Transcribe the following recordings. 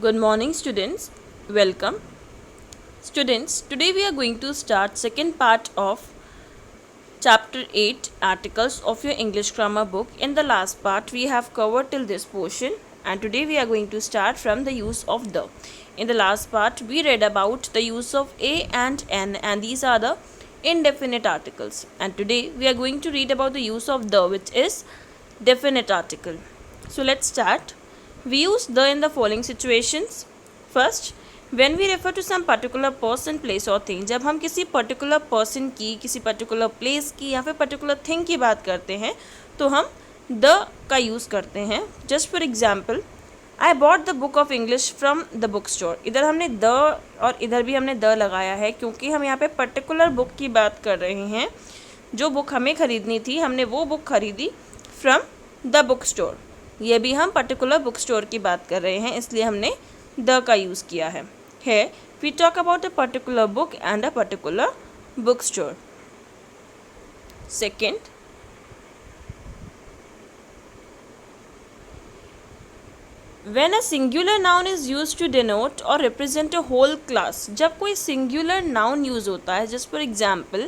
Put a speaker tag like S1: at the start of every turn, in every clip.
S1: Good morning students. Welcome. Students, today we are going to start second part of chapter 8 articles of your English grammar book. In the last part we have covered till this portion and today we are going to start from the use of the. In the last part we read about the use of a and n and these are the indefinite articles, and today we are going to read about the use of the, which is definite article. So let's start. We use the in the following situations. First, when we refer to some particular person, place or thing, जब हम किसी particular person की, किसी particular place की या फिर particular thing की बात करते हैं तो हम the का use करते हैं. Just for example, I bought the book of English from the bookstore. इधर हमने the और इधर भी हमने the लगाया है क्योंकि हम यहाँ पे particular book की बात कर रहे हैं. जो बुक हमें ख़रीदनी थी हमने वो बुक खरीदी फ्रॉम द बुक स्टोर. ये भी हम पर्टिकुलर बुक स्टोर की बात कर रहे हैं, इसलिए हमने द का यूज़ किया है. है we talk about a particular book and a particular book store. Second, when a singular noun is used to denote or represent a whole class, जब कोई singular noun यूज़ होता है, just for example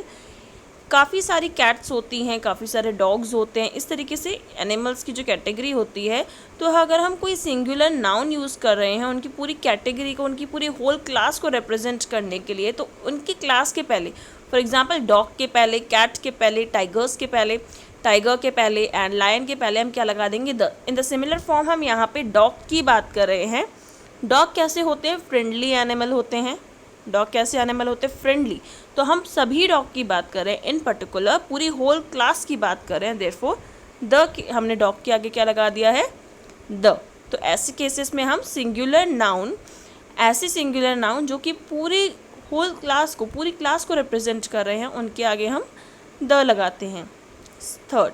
S1: काफ़ी सारी cats होती हैं, काफ़ी सारे डॉग्स होते हैं, इस तरीके से एनिमल्स की जो कैटेगरी होती है, तो अगर हम कोई सिंगुलर नाउन यूज़ कर रहे हैं उनकी पूरी कैटेगरी को, उनकी पूरी होल क्लास को रिप्रेजेंट करने के लिए, तो उनकी क्लास के पहले, फॉर एग्जांपल डॉग के पहले, कैट के पहले, टाइगर्स के पहले, टाइगर के पहले एंड लायन के पहले हम क्या लगा देंगे? The. In the similar form हम यहाँ पे डॉग की बात कर रहे हैं. डॉग कैसे होते हैं? फ्रेंडली एनिमल होते हैं. डॉग कैसे एनिमल होते हैं? फ्रेंडली. तो हम सभी डॉग की बात कर रहे हैं, इन पर्टिकुलर पूरी होल क्लास की बात कर रहे हैं. देयरफॉर द हमने डॉग के आगे क्या लगा दिया है? द. तो ऐसे केसेस में हम सिंगुलर नाउन, ऐसे सिंगुलर नाउन जो कि पूरी होल क्लास को, पूरी क्लास को रिप्रेजेंट कर रहे हैं, उनके आगे हम द लगाते हैं. Third,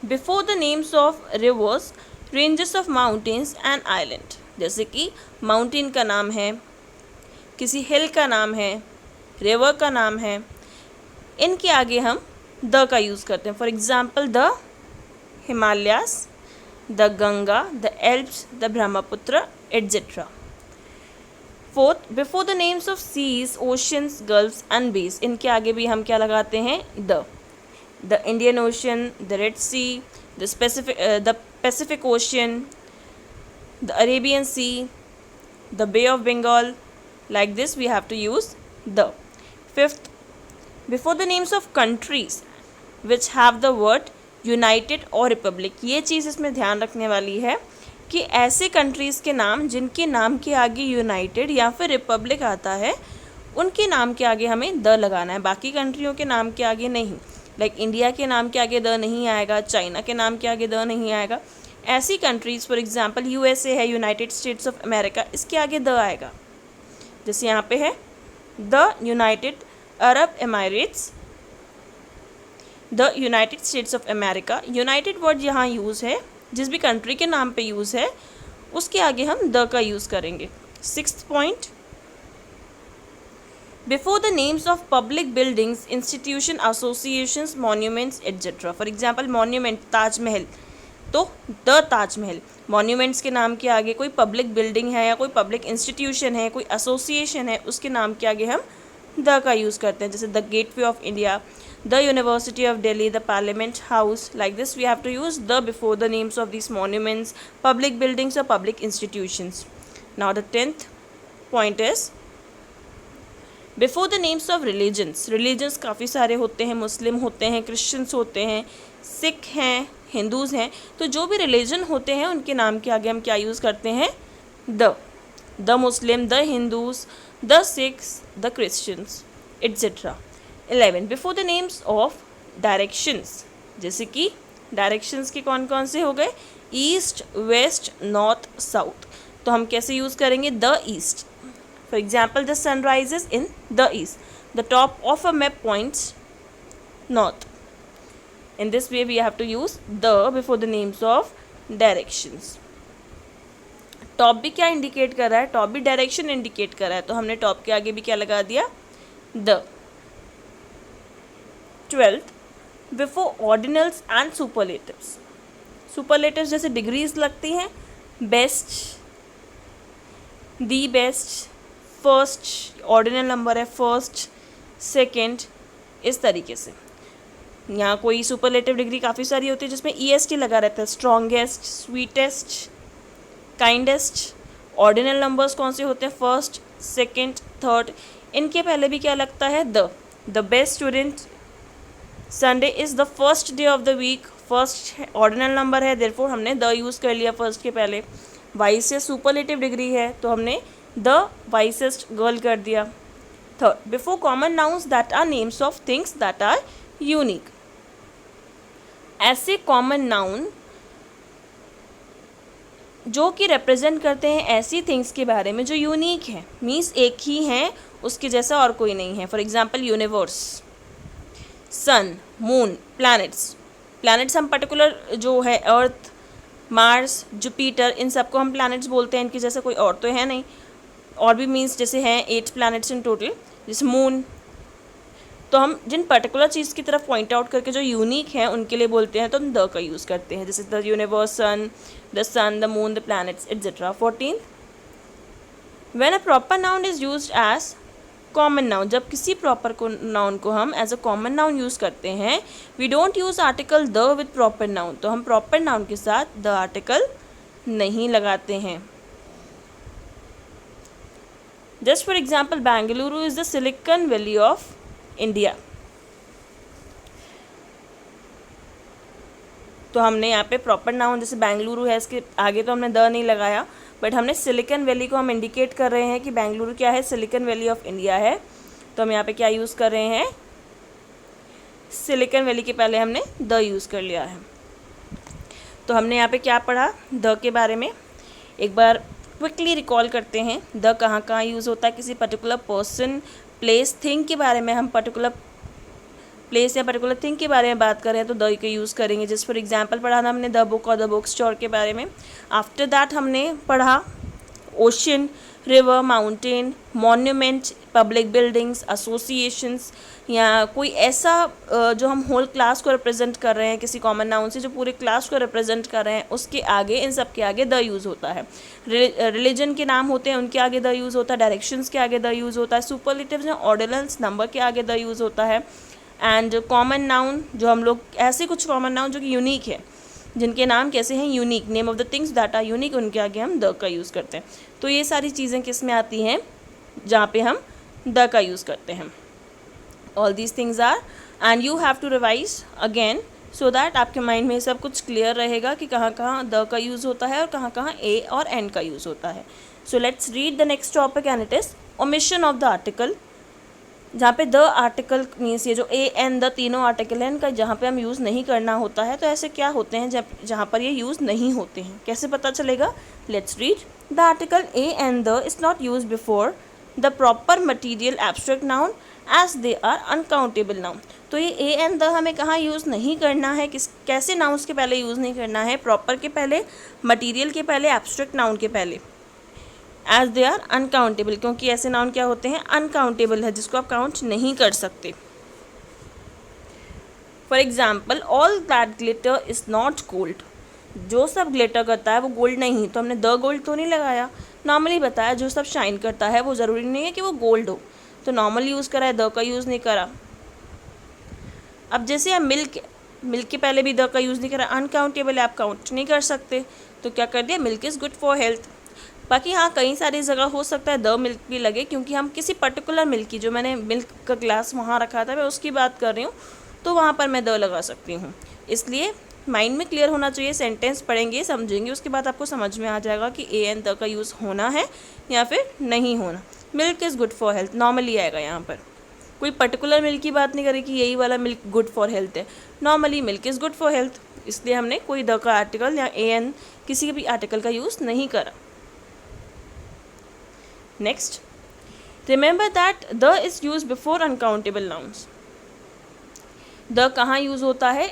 S1: before the names of reverse, ranges of mountains and island. जैसे कि माउंटेन का नाम है, किसी हिल का नाम है, रिवर का नाम है, इनके आगे हम द का यूज़ करते हैं. For example the Himalayas, the Ganga, the Alps, the Brahmaputra etcetera. Fourth, before the names of seas, oceans, gulfs and bays, इनके आगे भी हम क्या लगाते हैं? The. The Indian Ocean, the Red Sea, the Pacific Ocean, the Arabian Sea, the Bay of Bengal. Like this we have to use the. Fifth, before the names of countries which have the word United or Republic. ये चीज़ इसमें ध्यान रखने वाली है कि ऐसे countries के नाम जिनके नाम के आगे यूनाइटेड या फिर रिपब्लिक आता है, उनके नाम के आगे हमें द लगाना है, बाकी कंट्रियों के नाम के आगे नहीं. लाइक इंडिया के नाम के आगे द नहीं आएगा, चाइना के नाम के आगे द नहीं आएगा. ऐसी कंट्रीज़ फॉर एग्जांपल यूएसए है, यूनाइटेड स्टेट्स ऑफ अमेरिका, इसके आगे द आएगा. जैसे यहाँ पे है the United Arab Emirates, the United states of America. United word यहाँ यूज़ है, जिस भी कंट्री के नाम पे यूज़ है उसके आगे हम द का यूज़ करेंगे. Sixth point, before the names of public buildings, institution, associations, monuments etcetera. For example monument, Taj Mahal, तो द ताजमहल. मॉन्यूमेंट्स के नाम के आगे कोई पब्लिक बिल्डिंग है या कोई पब्लिक इंस्टीट्यूशन है, कोई एसोसिएशन है, उसके नाम के आगे हम द का यूज़ करते हैं. जैसे the gateway of India, the university of Delhi, the parliament house. Like this we have to use the before the names of this monuments, public buildings और public institutions. Now the 10th point is before the names of religions. Religions काफ़ी सारे होते हैं, मुस्लिम होते हैं, Christians होते हैं, सिख हैं, हिंदूज़ हैं. तो जो भी रिलीजन होते हैं उनके नाम के आगे हम क्या यूज़ करते हैं? The. The Muslim, the Hindus, the Sikhs, the Christians etcetera. 11, before the names of directions. जैसे कि डायरेक्शंस के कौन कौन से हो गए? East, west, north, south. तो हम कैसे यूज़ करेंगे? The east. For example the sun rises in the east, the top of a map points north. In this way we have to use the before the names of directions. Top भी क्या indicate कर रहा है? Top भी direction indicate कर रहा है, तो हमने टॉप के आगे भी क्या लगा दिया? The. 12th, before ordinals and superlatives. Superlatives जैसे डिग्रीज लगती हैं, best, the best, first, ordinal number है फर्स्ट, सेकेंड, इस तरीके से। यहाँ कोई सुपरलेटिव डिग्री काफ़ी सारी होती है जिसमें EST लगा रहता है, strongest, sweetest, kindest. Ordinal numbers कौन से होते हैं? First, second, third. इनके पहले भी क्या लगता है? The best student, Sunday is the first day of the week, first ordinal number है, देयरफॉर हमने द यूज़ कर लिया फर्स्ट के पहले। वाइसेस्ट सुपरलेटिव डिग्री है तो हमने द वाइसेस्ट गर्ल कर दिया। Third, before common nouns that are names of things that are unique. ऐसे कॉमन नाउन जो कि रिप्रेजेंट करते हैं ऐसी थिंग्स के बारे में जो यूनिक है, मीन्स एक ही हैं, उसके जैसा और कोई नहीं है। For example universe, sun, moon, planets. Planets हम पर्टिकुलर जो है अर्थ, मार्स, जुपिटर, इन सबको हम प्लैनेट्स बोलते हैं, इनकी जैसे कोई और तो है नहीं। और भी मीन्स जैसे हैं 8 प्लैनेट्स इन टोटल, जैसे मून। तो हम जिन पर्टिकुलर चीज़ की तरफ पॉइंट आउट करके जो यूनिक है उनके लिए बोलते हैं तो हम द का यूज़ करते हैं, जैसे the universe, sun, the moon, the planets, etcetera. 14, when a proper noun is used as common noun, जब किसी प्रॉपर नाउन को हम as a common noun use करते हैं, we don't use article the with proper noun, तो हम proper noun के साथ द आर्टिकल नहीं लगाते हैं। Just for example, Bengaluru is the silicon valley of India. तो हमने यहाँ पे प्रॉपर नाउन जैसे बेंगलुरु है, इसके आगे तो हमने द नहीं लगाया, बट हमने सिलिकॉन वैली को हम इंडिकेट कर रहे हैं कि बेंगलुरु क्या है, सिलिकॉन वैली ऑफ इंडिया है। तो हम यहाँ पे क्या यूज़ कर रहे हैं? सिलिकॉन वैली के पहले हमने द यूज़ कर लिया है। तो हमने यहाँ पे क्या पढ़ा द के बारे में, एक बार क्विकली रिकॉल करते हैं। द कहाँ कहाँ यूज़ होता है? किसी पर्टिकुलर पर्सन, प्लेस, थिंग के बारे में हम पर्टिकुलर प्लेस या पर्टिकुलर थिंग के बारे में बात करें तो द का यूज़ करेंगे। जस्ट फॉर एग्जांपल पढ़ा था हमने द बुक और द बुक स्टोर के बारे में। आफ्टर दैट हमने पढ़ा ocean, river, mountain, monument, public buildings, associations, या कोई ऐसा जो हम होल क्लास को रिप्रेजेंट कर रहे हैं किसी कॉमन नाउन से, जो पूरे क्लास को रिप्रेजेंट कर रहे हैं, उसके आगे, इन सब के आगे द यूज़ होता है। रिलीजन के नाम होते हैं, उनके आगे द यूज़ होता है। डायरेक्शंस के आगे द यूज़ होता है। सुपरलेटिव्स या ऑर्डिनल्स नंबर के आगे द यूज़ होता है। एंड कॉमन नाउन, जो हम लोग ऐसे कुछ कॉमन नाउन जो कि यूनिक है, जिनके नाम कैसे हैं? Unique, name of the things that are unique, उनके आगे हम द का यूज़ करते हैं। तो ये सारी चीज़ें किस में आती हैं? जहाँ पे हम द का यूज़ करते हैं। All these things are, and you have to revise again so that आपके माइंड में सब कुछ क्लियर रहेगा कि कहाँ कहाँ द का यूज़ होता है और कहाँ कहाँ ए और एन का यूज़ होता है। So let's read the next topic and it is omission of the article, जहाँ पे द आर्टिकल मीन्स ये जो ए एन द तीनों आर्टिकल हैं, इनका जहाँ पे हम यूज़ नहीं करना होता है। तो ऐसे क्या होते हैं जहाँ पर ये यूज़ नहीं होते हैं, कैसे पता चलेगा? Let's read. The article a and the is not use before the proper material abstract noun as they are uncountable noun. तो ये ए एंड द हमें कहाँ यूज़ नहीं करना है, कैसे नाउन्स के पहले यूज़ नहीं करना है? प्रॉपर के पहले, मटीरियल के पहले, एब्स्ट्रैक्ट नाउन के पहले। एज दे आर अनकाउंटेबल, क्योंकि ऐसे नाउन क्या होते हैं? अनकाउंटेबल है, जिसको आप काउंट नहीं कर सकते। For example, all that glitter is not gold, जो सब ग्लिटर करता है वो गोल्ड नहीं। तो हमने द गोल्ड तो नहीं लगाया, नॉर्मली बताया जो सब शाइन करता है वो ज़रूरी नहीं है कि वो गोल्ड हो, तो नॉर्मल यूज़ करा है, द का यूज़ नहीं करा। अब जैसे आप मिल्क के पहले भी द का यूज़ नहीं करा, अनकाउंटेबल है, आप काउंट नहीं कर सकते, तो क्या कर दिया? Milk is good for health. बाकी हाँ, कई सारी जगह हो सकता है द मिल्क भी लगे, क्योंकि हम किसी पर्टिकुलर मिल्क की, जो मैंने मिल्क का ग्लास वहाँ रखा था मैं उसकी बात कर रही हूँ, तो वहाँ पर मैं द लगा सकती हूँ। इसलिए माइंड में क्लियर होना चाहिए, सेंटेंस पढ़ेंगे समझेंगे, उसके बाद आपको समझ में आ जाएगा कि ए एंड द का यूज़ होना है या फिर नहीं होना। Milk is good for health normally आएगा, यहाँ पर कोई पर्टिकुलर मिल्क की बात नहीं करें कि यही वाला मिल्क गुड फॉर हेल्थ है, normally milk is good for health. इसलिए हमने कोई द का आर्टिकल या ए एन किसी भी आर्टिकल का यूज़ नहीं करा। Next, remember that the is use before uncountable nouns. The कहाँ यूज़ होता है?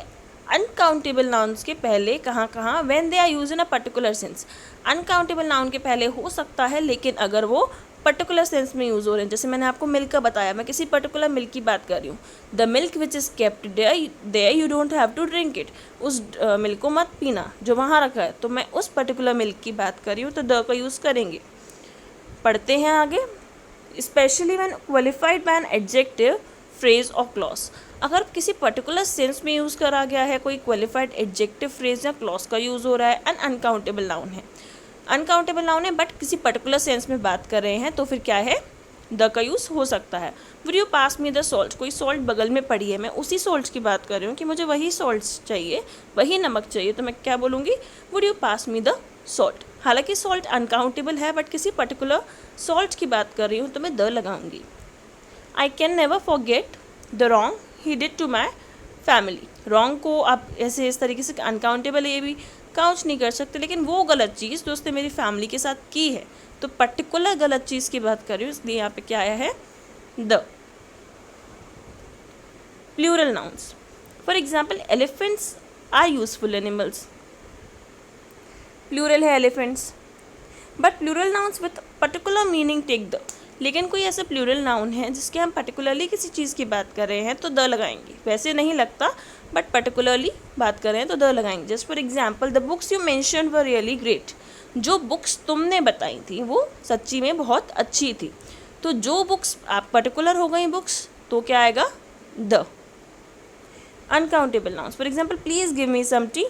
S1: अनकाउंटेबल नाउन्स के पहले। कहाँ कहाँ? When they are use in a particular sense. Uncountable noun के पहले हो सकता है, लेकिन अगर वो पर्टिकुलर सेंस में यूज़ हो रहे हैं। जैसे मैंने आपको मिल्क का बताया, मैं किसी पर्टिकुलर मिल्क की बात कर रही हूँ। The milk which is kept there you don't have to drink it. उस मिल्क को मत पीना जो वहाँ रखा है। तो मैं उस पर्टिकुलर मिल्क की बात कर रही हूँ, तो द का यूज़ करेंगे। पढ़ते हैं आगे। Specially when qualified by an adjective, phrase और क्लॉज। अगर किसी पर्टिकुलर सेंस में यूज़ करा गया है, कोई क्वालिफाइड एडजेक्टिव, फ्रेज या क्लॉज का यूज़ हो रहा है, एंड अनकाउंटेबल नाउन है, अनकाउंटेबल नाउन है बट किसी पर्टिकुलर सेंस में बात कर रहे हैं, तो फिर क्या है, द का यूज़ हो सकता है। Would you pass me the salt, कोई सॉल्ट बगल में पड़ी है, मैं उसी सॉल्ट की बात कर रही हूँ कि मुझे वही सॉल्ट चाहिए, वही नमक चाहिए, तो मैं क्या बोलूँगी, would you pass me the salt. हालांकि सॉल्ट अनकाउंटेबल है बट किसी पर्टिकुलर सॉल्ट की बात कर रही हूँ, तो मैं द लगाऊंगी। I can never forget the wrong he did to my family. Wrong को आप ऐसे इस तरीके से अनकाउंटेबल ये भी काउंट नहीं कर सकते, लेकिन वो गलत चीज़ जो उसने मेरी फैमिली के साथ की है, तो पर्टिकुलर गलत चीज़ की बात कर रही हूँ, इसलिए यहाँ पे क्या आया है, the. Plural nouns, for example elephants are useful animals. Plural है elephants, but plural nouns with particular meaning take the. लेकिन कोई ऐसा प्लूरल नाउन है जिसके हम पर्टिकुलरली किसी चीज़ की बात कर रहे हैं, तो द लगाएंगे। वैसे नहीं लगता बट पर्टिकुलरली बात कर रहे हैं तो द लगाएंगे। Just for example, the books you mention were really great. जो बुक्स तुमने बताई थी वो सच्ची में बहुत अच्छी थी। तो जो बुक्स आप पर्टिकुलर हो गई बुक्स, तो क्या आएगा, the. Uncountable nouns, for example please give me some tea.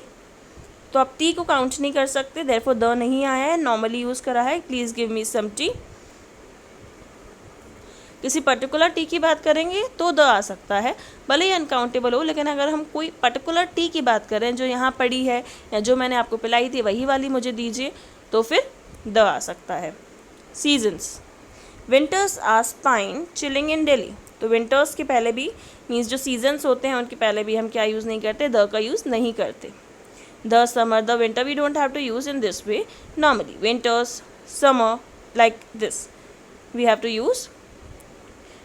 S1: तो आप टी को काउंट नहीं कर सकते, देयरफॉर द नहीं आया है, नॉर्मली यूज़ करा है, please give me some tea. किसी पर्टिकुलर टी की बात करेंगे तो द आ सकता है, भले ही अनकाउंटेबल हो, लेकिन अगर हम कोई पर्टिकुलर टी की बात करें जो यहाँ पड़ी है या जो मैंने आपको पिलाई थी वही वाली मुझे दीजिए, तो फिर द आ सकता है। Seasons, winters are spine chilling in Delhi. तो विंटर्स के पहले भी मीन्स जो सीजन्स होते हैं उनके पहले भी हम क्या यूज़ नहीं करते, द का यूज़ नहीं करते। The summer, the winter, we don't have to use in this way normally. Winters, summer, like this we have to use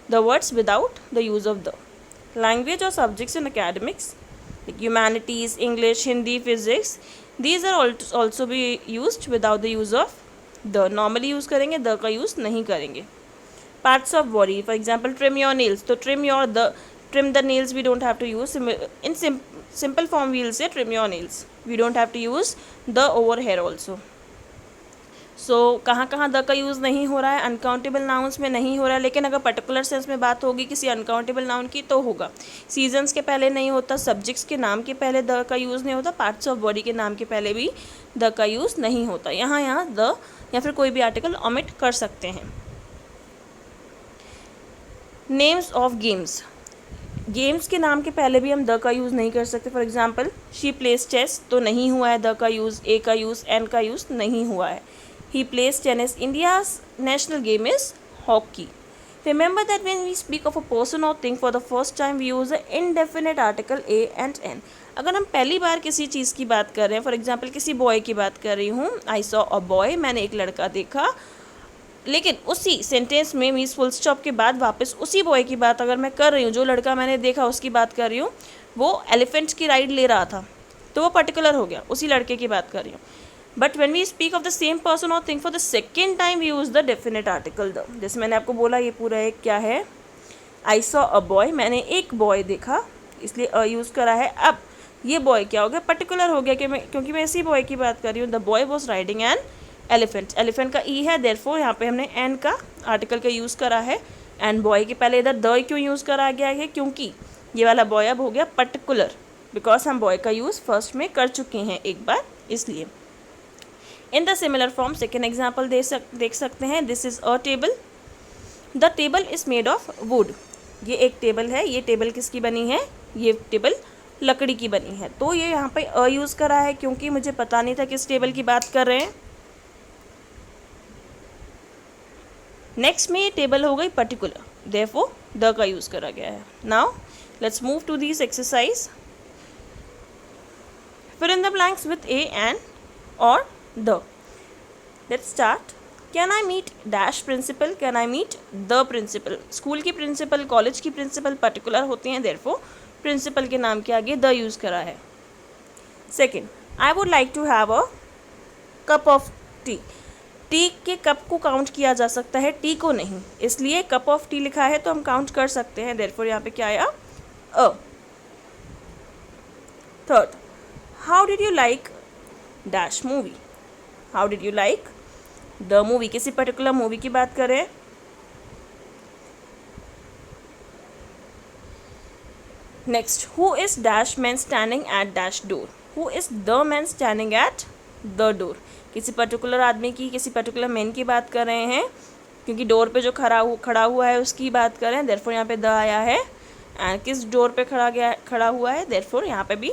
S1: the words without the use of the. Language or subjects in academics like humanities, English, Hindi, physics, these are also be used without the use of the. Normally use करेंगे, the का use नहीं करेंगे. Parts of body, for example trim your nails, तो trim the nails we don't have to use. In simple form we will say trim your nails, we don't have to use the over here also. सो कहाँ कहाँ the का use नहीं हो रहा है, uncountable nouns में नहीं हो रहा है, लेकिन अगर पर्टिकुलर सेंस में बात होगी किसी अनकाउंटेबल नाउन की तो होगा। सीजन्स के पहले नहीं होता, सब्जेक्ट्स के नाम के पहले द का यूज़ नहीं होता, पार्ट्स ऑफ बॉडी के नाम के पहले भी द का यूज़ नहीं होता। यहाँ द या फिर कोई भी आर्टिकल ओमिट कर सकते हैं। नेम्स ऑफ गेम्स, गेम्स के नाम के पहले भी हम द का यूज़ नहीं कर सकते। For example she plays chess, तो नहीं हुआ है द का यूज़, ए का यूज़, एन का यूज़ नहीं हुआ है। He plays tennis. India's national game is hockey. Remember that when we speak of a person or thing for the first time, we use the indefinite article a and n. अगर हम पहली बार किसी चीज़ की बात कर रहे हैं, फॉर एग्जाम्पल किसी बॉय की बात कर रही हूँ, आई सॉ अ बॉय, मैंने एक लड़का देखा, लेकिन उसी सेंटेंस में मीन्स फुल स्टॉप के बाद वापस उसी बॉय की बात अगर मैं कर रही हूँ, जो लड़का मैंने देखा उसकी बात कर रही हूँ, वो एलिफेंट की राइड ले रहा था, तो वो पर्टिकुलर हो गया, उसी लड़के की बात कर रही हूँ। But when we speak of the same person और thing for the second time we use the definite article the. जैसे मैंने आपको बोला ये पूरा एक क्या है, आई सॉ अ बॉय, मैंने एक बॉय देखा, इसलिए अ यूज़ करा है। अब ये बॉय क्या हो गया, पर्टिकुलर हो गया क्योंकि मैं इसी बॉय की बात कर रही हूँ। The boy was riding an elephant, elephant का ई है, देयरफॉर यहाँ पे हमने एन का आर्टिकल का यूज़ करा है। एंड बॉय के पहले इधर द क्यों यूज़ करा गया है, क्योंकि ये वाला बॉय अब हो गया पर्टिकुलर, बिकॉज हम बॉय का यूज़ फर्स्ट में कर चुके हैं एक बार, इसलिए। In the similar form second example देख सकते हैं। This is a table, the table is made of would. ये एक टेबल है, ये टेबल किसकी बनी है, ये टेबल लकड़ी की बनी है। तो ये यहाँ पे अ यूज़ करा है क्योंकि मुझे पता नहीं था किस टेबल की बात कर रहे हैं। नेक्स्ट में ये टेबल हो गई पर्टिकुलर, देयरफॉर द का यूज़ करा गया है। Now let's move to this exercise. Fill in the blanks with a and और the. Let's start. Can I meet dash principal? Can I meet the principal? School की principal, college की principal particular होती हैं, therefore principal के नाम के आगे the use करा है। Second, I would like to have a cup of tea. T के कप को काउंट किया जा सकता है, टी को नहीं, इसलिए कप ऑफ टी लिखा है तो हम काउंट कर सकते हैं, देयरफॉर यहाँ पे क्या आया, a. Third, how did you like dash movie, how did you like the movie, किसी पर्टिकुलर मूवी की बात करें। Next, who is dash man standing at dash door, who is the man standing at the door, किसी particular आदमी की, किसी particular man की बात कर रहे हैं, क्योंकि डोर पे जो खड़ा हुआ है उसकी बात करें, देयरफॉर यहाँ पे द आया है। एंड किस डोर पे खड़ा हुआ है, देयरफॉर यहाँ पे भी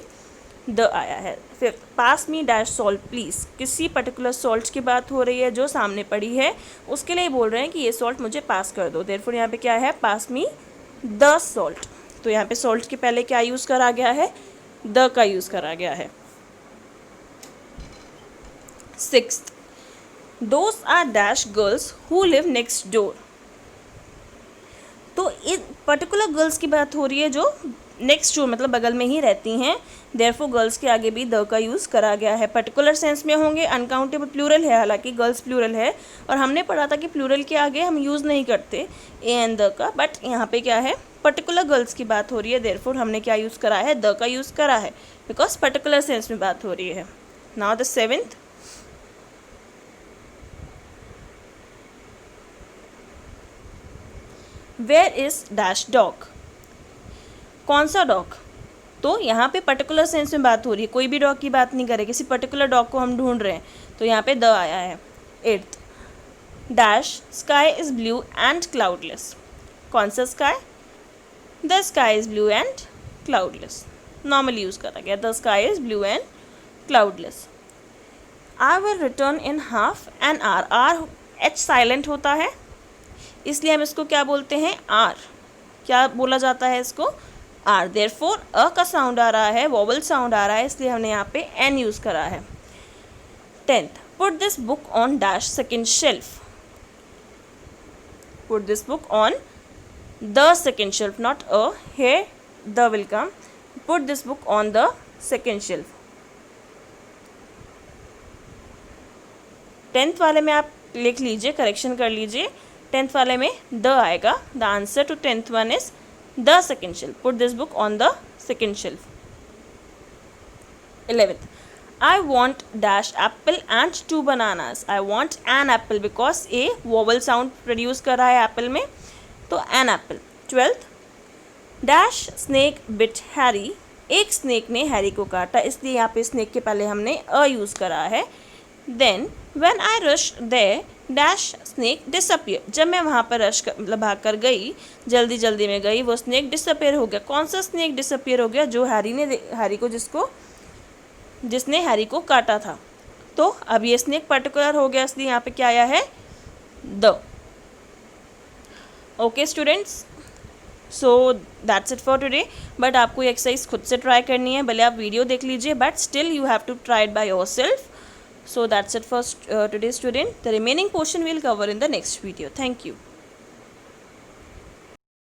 S1: द आया है। Fifth, pass me dash salt please, किसी पर्टिकुलर सॉल्ट की बात हो रही है जो सामने पड़ी है, उसके लिए बोल रहे हैं कि ये सॉल्ट मुझे पास कर दो, देयरफॉर यहाँ पे क्या है, पास मी द सॉल्ट। तो यहाँ पे सॉल्ट के पहले क्या यूज़ करा गया है, द का यूज़ करा गया है। Sixth, those are dash girls who live next door, तो इन पर्टिकुलर गर्ल्स की बात हो रही है जो नेक्स्ट डोर मतलब बगल में ही रहती हैं, देयरफॉर गर्ल्स के आगे भी द का यूज़ करा गया है। पर्टिकुलर सेंस में होंगे, अनकाउंटेबल प्लूरल है, हालांकि गर्ल्स प्लूरल है और हमने पढ़ा था कि प्लूरल के आगे हम यूज़ नहीं करते ए एंड द का, बट यहाँ पे क्या है, पर्टिकुलर गर्ल्स की बात हो रही है, देयरफॉर हमने क्या यूज़ करा है, द का यूज़ करा है, बिकॉज पर्टिकुलर सेंस में बात हो रही है। Now the seventh, where is dash dog, कौन सा डॉग, तो यहाँ पे पर्टिकुलर सेंस में बात हो रही है, कोई भी डॉग की बात नहीं करे, किसी पर्टिकुलर डॉग को हम ढूंढ रहे हैं, तो यहाँ पे द आया है। Eighth, dash sky is blue and cloudless, कौन सा sky, the sky is blue and cloudless, normally use करा गया, the sky is blue and cloudless. I will return in half an hour, R H silent होता है इसलिए हम इसको क्या बोलते हैं, आर, क्या बोला जाता है इसको, आर, देयरफॉर अ का साउंड आ रहा है, वोवल साउंड आ रहा है, इसलिए हमने यहाँ पे एन यूज़ करा है। Tenth, put this book on dash second shelf, put this book on the second shelf, not a, here the will come, put this book on the second shelf। 10th वाले में आप लिख लीजिए, correction कर लीजिए, 10th वाले में the आएगा, the answer to 10th one is the second shelf, put this book on the second shelf. 11th, I want dash apple and 2 bananas, I want an apple because a vowel sound produce कर रहा है Apple में, तो an apple। 12th, dash snake bit Harry, एक snake ने Harry को काटा, इसलिए यहाँ पे स्नेक के पहले हमने अ यूज़ करा है। Then when I rush there dash snake disappear, जब मैं वहाँ पर रश कर मतलब भाग कर गई, जल्दी जल्दी में गई, वो स्नेक डिसअपियर हो गया, कौन सा स्नेक डिसअपियर हो गया, जो जिसने हैरी को काटा था, तो अब ये स्नेक पर्टिकुलर हो गया, इसलिए यहाँ पे क्या आया है, the. Okay students, so that's it for today, but आपको ये एक्सरसाइज खुद से ट्राई करनी है, भले आप वीडियो देख लीजिए, but still you have to try it by yourself. So that's it for today student. The remaining portion we'll cover in the next video. Thank you.